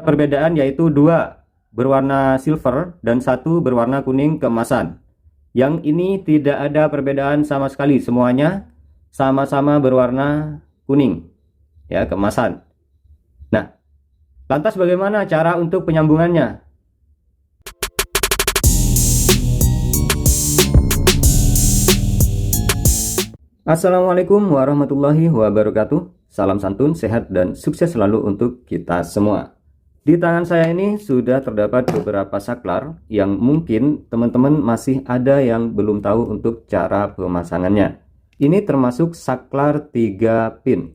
Perbedaan yaitu dua berwarna silver dan satu berwarna kuning keemasan. Yang ini tidak ada perbedaan sama sekali, semuanya sama-sama berwarna kuning ya, keemasan. Nah, lantas bagaimana cara untuk penyambungannya? Assalamualaikum warahmatullahi wabarakatuh. Salam santun, sehat dan sukses selalu untuk kita semua. Di tangan saya ini sudah terdapat beberapa saklar yang mungkin teman-teman masih ada yang belum tahu untuk cara pemasangannya. Ini termasuk saklar 3 pin.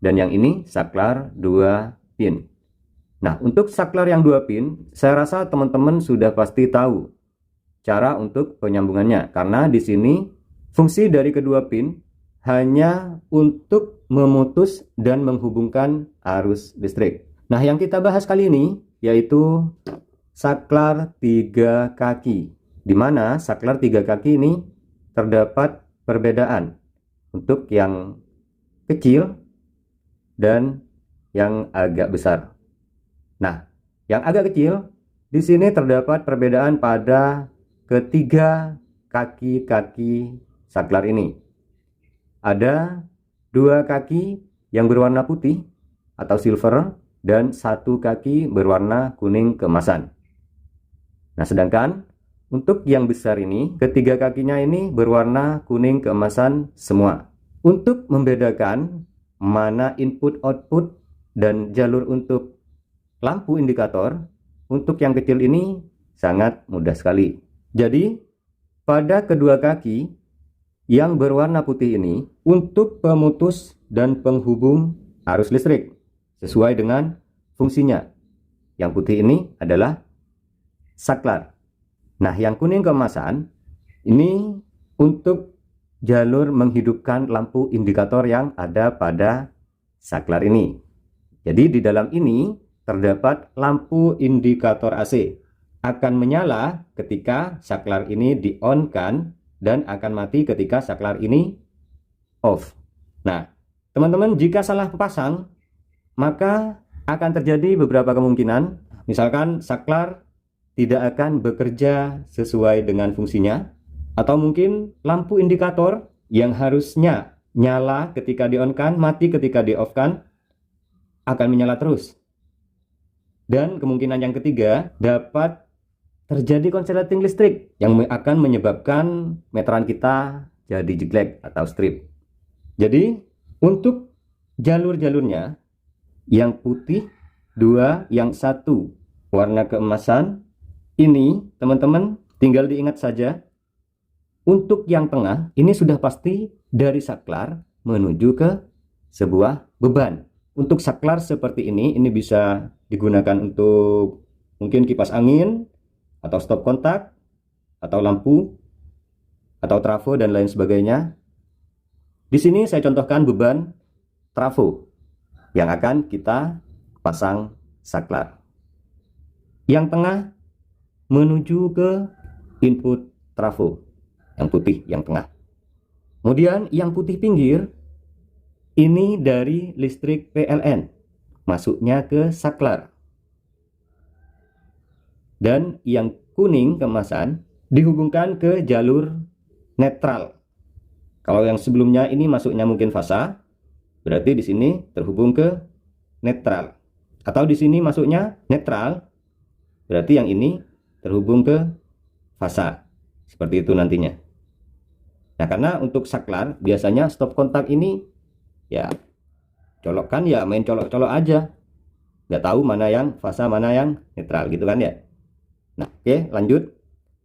Dan yang ini saklar 2 pin. Nah, untuk saklar yang 2 pin, saya rasa teman-teman sudah pasti tahu cara untuk penyambungannya. Karena di sini fungsi dari kedua pin hanya untuk memutus dan menghubungkan arus listrik. Nah, yang kita bahas kali ini yaitu saklar 3 kaki, di mana saklar 3 kaki ini terdapat perbedaan untuk yang kecil dan yang agak besar. Nah, yang agak kecil di sini terdapat perbedaan pada ketiga kaki-kaki saklar ini. Ada 2 kaki yang berwarna putih atau silver dan 1 kaki berwarna kuning keemasan. Nah, sedangkan untuk yang besar ini, ketiga kakinya ini berwarna kuning keemasan semua. Untuk membedakan mana input output dan jalur untuk lampu indikator, untuk yang kecil ini sangat mudah sekali. Jadi, pada kedua kaki yang berwarna putih ini untuk pemutus dan penghubung arus listrik sesuai dengan fungsinya. Yang putih ini adalah saklar. Nah, yang kuning keemasan ini untuk jalur menghidupkan lampu indikator yang ada pada saklar ini. Jadi di dalam ini terdapat lampu indikator AC. Akan menyala ketika saklar ini di-on-kan dan akan mati ketika saklar ini off. Nah, teman-teman, jika salah pasang, maka akan terjadi beberapa kemungkinan. Misalkan saklar tidak akan bekerja sesuai dengan fungsinya, atau mungkin lampu indikator yang harusnya nyala ketika di-on-kan, mati ketika di-off-kan, akan menyala terus. Dan kemungkinan yang ketiga, dapat terjadi konsleting listrik yang akan menyebabkan meteran kita jadi jeglek atau strip. Jadi untuk jalur-jalurnya, yang putih 2, yang 1 warna keemasan, ini teman-teman tinggal diingat saja. Untuk yang tengah ini sudah pasti dari saklar menuju ke sebuah beban. Untuk saklar seperti ini bisa digunakan untuk mungkin kipas angin, atau stop kontak, atau lampu, atau trafo dan lain sebagainya. Di sini saya contohkan beban trafo yang akan kita pasang saklar. Yang tengah menuju ke input trafo, yang putih yang tengah. Kemudian yang putih pinggir ini dari listrik PLN, masuknya ke saklar. Dan yang kuning keemasan dihubungkan ke jalur netral. Kalau yang sebelumnya ini masuknya mungkin fasa, berarti di sini terhubung ke netral. Atau di sini masuknya netral, berarti yang ini terhubung ke fasa. Seperti itu nantinya. Nah, karena untuk saklar biasanya stop kontak ini ya colokkan ya main colok-colok aja. Nggak tahu mana yang fasa, mana yang netral gitu kan ya. Nah, oke, lanjut.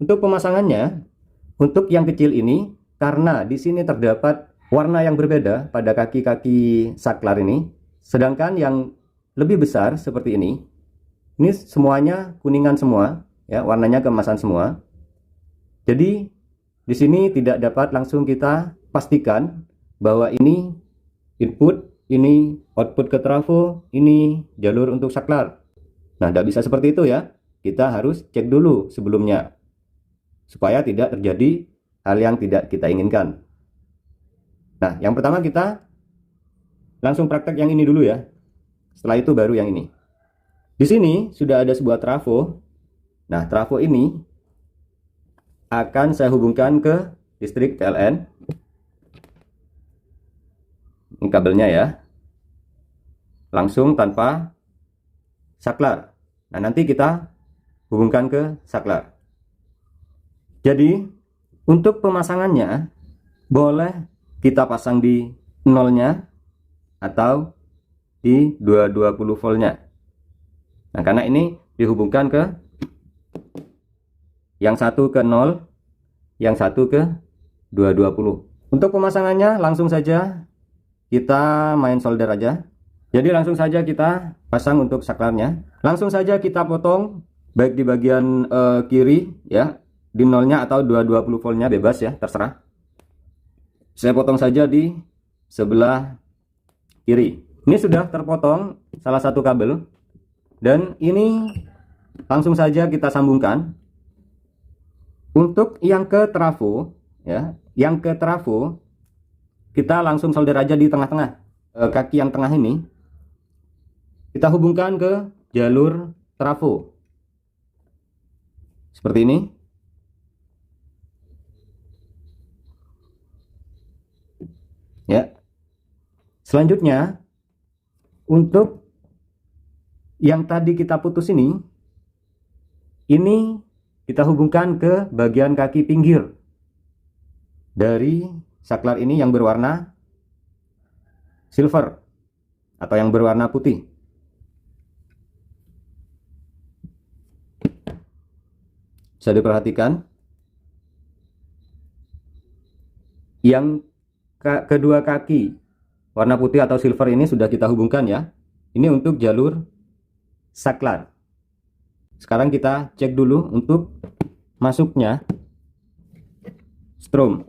Untuk pemasangannya, untuk yang kecil ini, karena di sini terdapat warna yang berbeda pada kaki-kaki saklar ini, sedangkan yang lebih besar seperti ini semuanya kuningan semua, ya, warnanya keemasan semua. Jadi di sini tidak dapat langsung kita pastikan bahwa ini input, ini output ke trafo, ini jalur untuk saklar. Nah, tidak bisa seperti itu ya. Kita harus cek dulu sebelumnya supaya tidak terjadi hal yang tidak kita inginkan. Nah, yang pertama kita langsung praktek yang ini dulu ya. Setelah itu baru yang ini. Di sini sudah ada sebuah trafo. Nah, trafo ini akan saya hubungkan ke listrik PLN. Ini kabelnya ya. Langsung tanpa saklar. Nah, nanti kita hubungkan ke saklar. Jadi, untuk pemasangannya boleh kita pasang di nolnya atau di 220 voltnya. Nah, karena ini dihubungkan ke yang satu ke 0, yang satu ke 220. Untuk pemasangannya langsung saja kita main solder aja. Jadi langsung saja kita pasang untuk saklarnya. Langsung saja kita potong baik di bagian kiri ya, di nolnya atau 220 voltnya bebas ya, terserah. Saya potong saja di sebelah kiri. Ini sudah terpotong salah satu kabel dan ini langsung saja kita sambungkan. Untuk yang ke trafo ya, yang ke trafo kita langsung solder aja di tengah-tengah. Kaki yang tengah ini kita hubungkan ke jalur trafo seperti ini. Ya. Selanjutnya untuk yang tadi kita putus ini kita hubungkan ke bagian kaki pinggir dari saklar ini yang berwarna silver atau yang berwarna putih. Bisa diperhatikan yang kedua kaki warna putih atau silver ini sudah kita hubungkan ya. Ini untuk jalur saklar. Sekarang kita cek dulu untuk masuknya strom.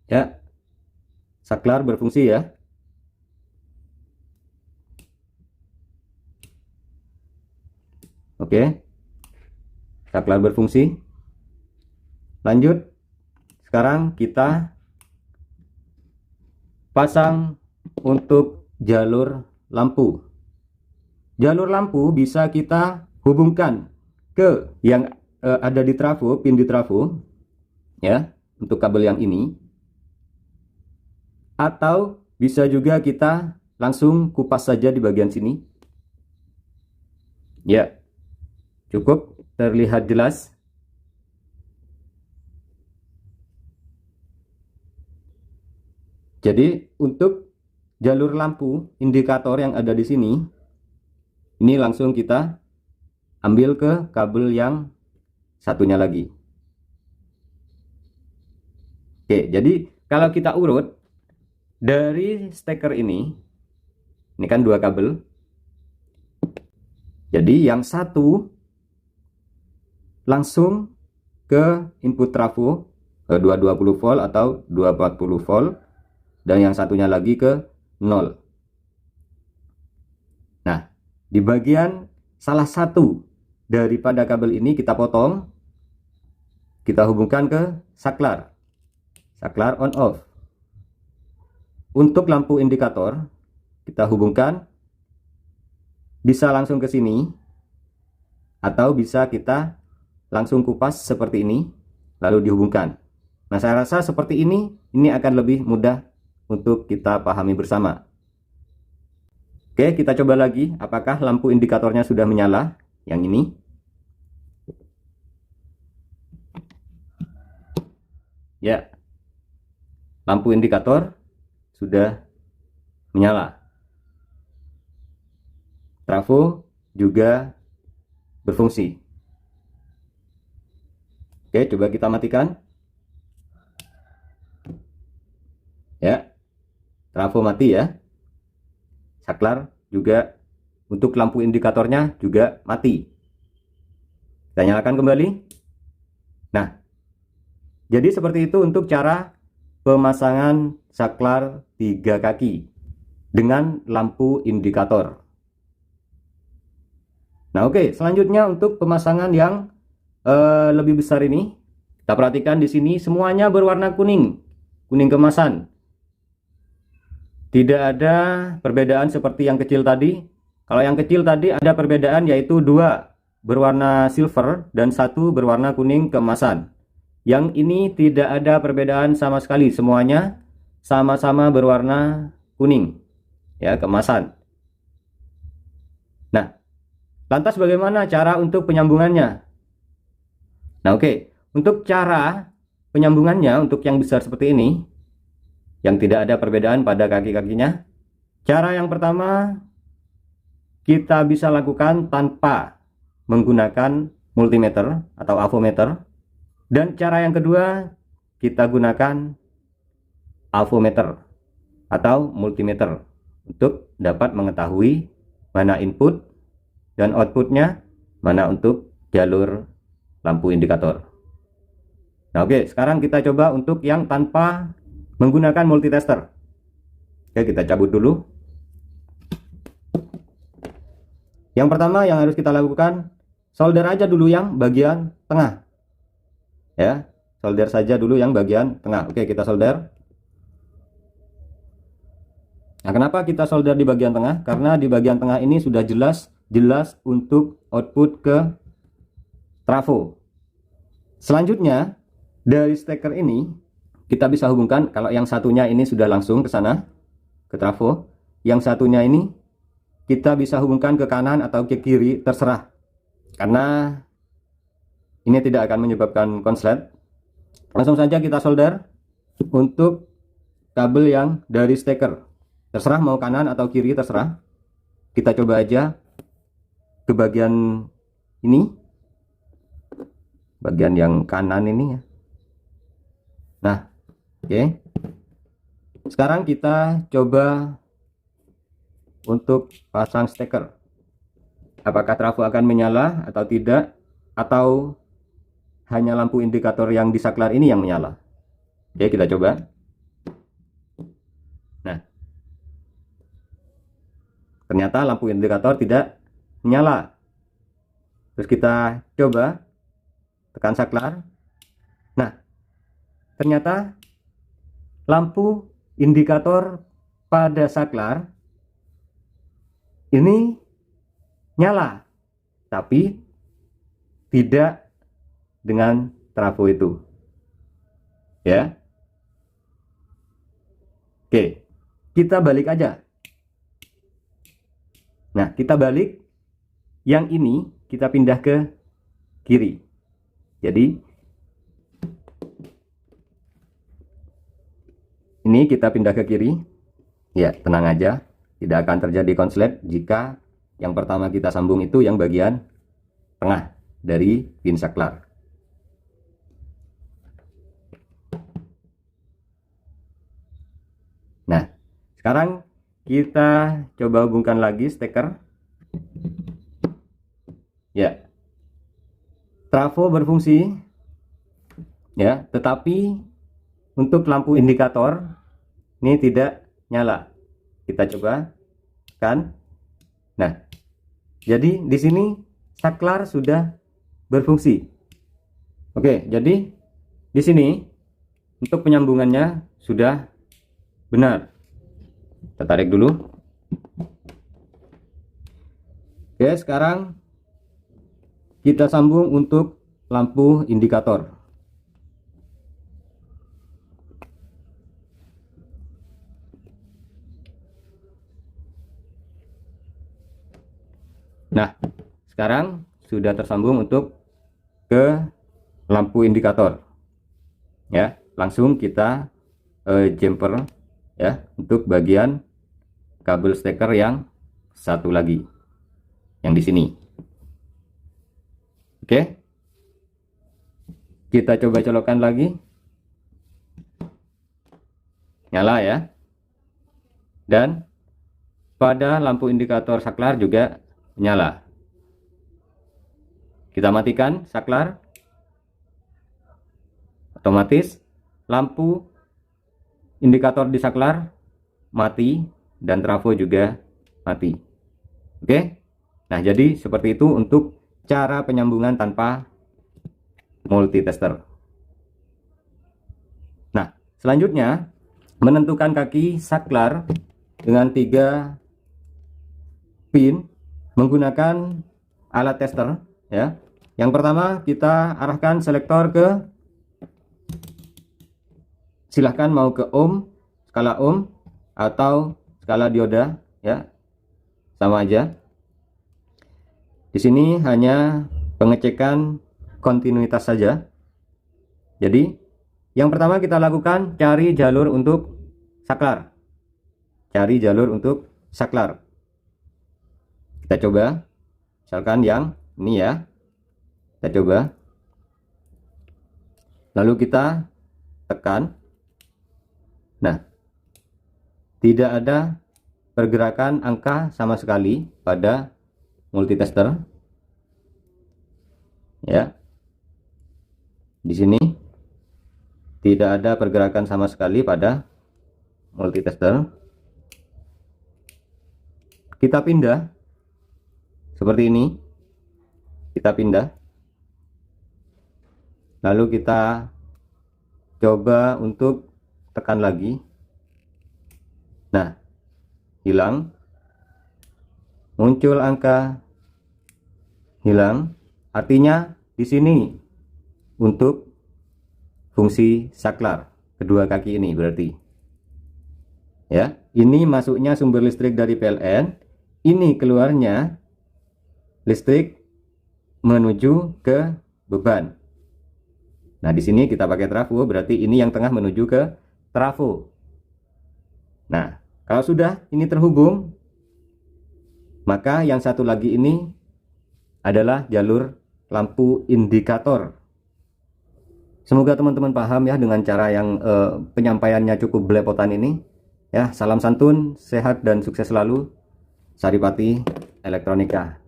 Ya, saklar berfungsi ya. Oke, saklar berfungsi. Lanjut, sekarang kita pasang untuk jalur lampu. Jalur lampu bisa kita hubungkan ke yang ada di trafo, pin di trafo ya, untuk kabel yang ini. Atau bisa juga kita langsung kupas saja di bagian sini. Ya, cukup terlihat jelas. Jadi untuk jalur lampu indikator yang ada di sini, ini langsung kita ambil ke kabel yang satunya lagi. Oke, jadi kalau kita urut dari steker ini kan dua kabel. Jadi yang satu langsung ke input trafo 220 volt atau 240 volt. Dan yang satunya lagi ke 0. Nah, di bagian salah satu daripada kabel ini kita potong. Kita hubungkan ke saklar. Saklar on off. Untuk lampu indikator, kita hubungkan bisa langsung ke sini. Atau bisa kita langsung kupas seperti ini. Lalu dihubungkan. Nah, saya rasa seperti ini akan lebih mudah untuk kita pahami bersama. Oke, kita coba lagi apakah lampu indikatornya sudah menyala. Yang ini ya, lampu indikator sudah menyala. Trafo juga berfungsi. Oke, coba kita matikan. Ya, trafo mati ya. Saklar juga untuk lampu indikatornya juga mati. Kita nyalakan kembali. Nah, jadi seperti itu untuk cara pemasangan saklar 3 kaki dengan lampu indikator. Nah, oke, selanjutnya untuk pemasangan yang lebih besar ini, kita perhatikan di sini semuanya berwarna kuning. kuning kemasan. Tidak ada perbedaan seperti yang kecil tadi. Kalau yang kecil tadi ada perbedaan, yaitu 2 berwarna silver dan 1 berwarna kuning keemasan. Yang ini tidak ada perbedaan sama sekali, semuanya sama-sama berwarna kuning ya, keemasan. Nah, lantas bagaimana cara untuk penyambungannya? Nah, oke. Untuk cara penyambungannya, untuk yang besar seperti ini, yang tidak ada perbedaan pada kaki-kakinya, cara yang pertama kita bisa lakukan tanpa menggunakan multimeter atau avometer, dan cara yang kedua kita gunakan avometer atau multimeter untuk dapat mengetahui mana input dan outputnya, mana untuk jalur lampu indikator. Nah, oke, sekarang kita coba untuk yang tanpa menggunakan multitester. Oke, kita cabut dulu. Yang pertama yang harus kita lakukan, solder aja dulu yang bagian tengah. Ya, solder saja dulu yang bagian tengah. Oke, kita solder. Nah, kenapa kita solder di bagian tengah? Karena di bagian tengah ini sudah jelas untuk output ke trafo. Selanjutnya, dari steker ini kita bisa hubungkan, kalau yang satunya ini sudah langsung ke sana, ke trafo. Yang satunya ini kita bisa hubungkan ke kanan atau ke kiri, terserah. Karena ini tidak akan menyebabkan konslet. Langsung saja kita solder untuk kabel yang dari steker. Terserah mau kanan atau kiri, terserah. Kita coba aja ke bagian ini. Bagian yang kanan ini ya. Nah, oke. Sekarang kita coba untuk pasang steker. Apakah trafo akan menyala atau tidak, atau hanya lampu indikator yang di saklar ini yang menyala. Oke, kita coba. Nah, ternyata lampu indikator tidak menyala. Terus kita coba tekan saklar. Nah, ternyata lampu indikator pada saklar ini nyala, tapi tidak dengan trafo itu. Ya. Oke, kita balik aja. Nah, kita balik. Yang ini kita pindah ke kiri. Jadi ini kita pindah ke kiri. Ya, tenang aja. Tidak akan terjadi konslet jika yang pertama kita sambung itu yang bagian tengah dari pin saklar. Nah, sekarang kita coba hubungkan lagi steker. Ya, trafo berfungsi. Ya, tetapi untuk lampu indikator ini tidak nyala. Kita coba kan. Nah, jadi di sini saklar sudah berfungsi. Oke, jadi di sini untuk penyambungannya sudah benar. Kita tarik dulu. Oke, sekarang kita sambung untuk lampu indikator. Nah, sekarang sudah tersambung untuk ke lampu indikator. Ya, langsung kita jumper ya untuk bagian kabel steker yang satu lagi yang di sini. Oke, kita coba colokkan lagi. Nyala ya. Dan pada lampu indikator saklar juga nyala. Kita matikan saklar. Otomatis lampu indikator di saklar mati dan trafo juga mati. Oke. Nah, jadi seperti itu untuk cara penyambungan tanpa multitester. Nah, Selanjutnya, menentukan kaki saklar dengan 3 pin menggunakan alat tester ya. Yang pertama, kita arahkan selektor ke, silahkan mau ke ohm, skala ohm atau skala dioda ya, sama aja. Di sini hanya pengecekan kontinuitas saja. Jadi yang pertama kita lakukan cari jalur untuk saklar. Cari jalur untuk saklar. Kita coba, misalkan yang ini ya. Kita coba. Lalu kita tekan. Nah, tidak ada pergerakan angka sama sekali pada multitester. Ya. Di sini tidak ada pergerakan sama sekali pada multitester. Kita pindah seperti ini. Kita pindah. Lalu kita coba untuk tekan lagi. Nah, hilang. Muncul angka, hilang. Artinya di sini untuk fungsi saklar kedua kaki ini berarti. Ya, ini masuknya sumber listrik dari PLN, ini keluarnya listrik menuju ke beban. Nah, di sini kita pakai trafo, berarti ini yang tengah menuju ke trafo. Nah, kalau sudah ini terhubung, maka yang satu lagi ini adalah jalur lampu indikator. Semoga teman-teman paham ya dengan cara yang penyampaiannya cukup belepotan ini. Ya, salam santun, sehat dan sukses selalu. Saripati Elektronika.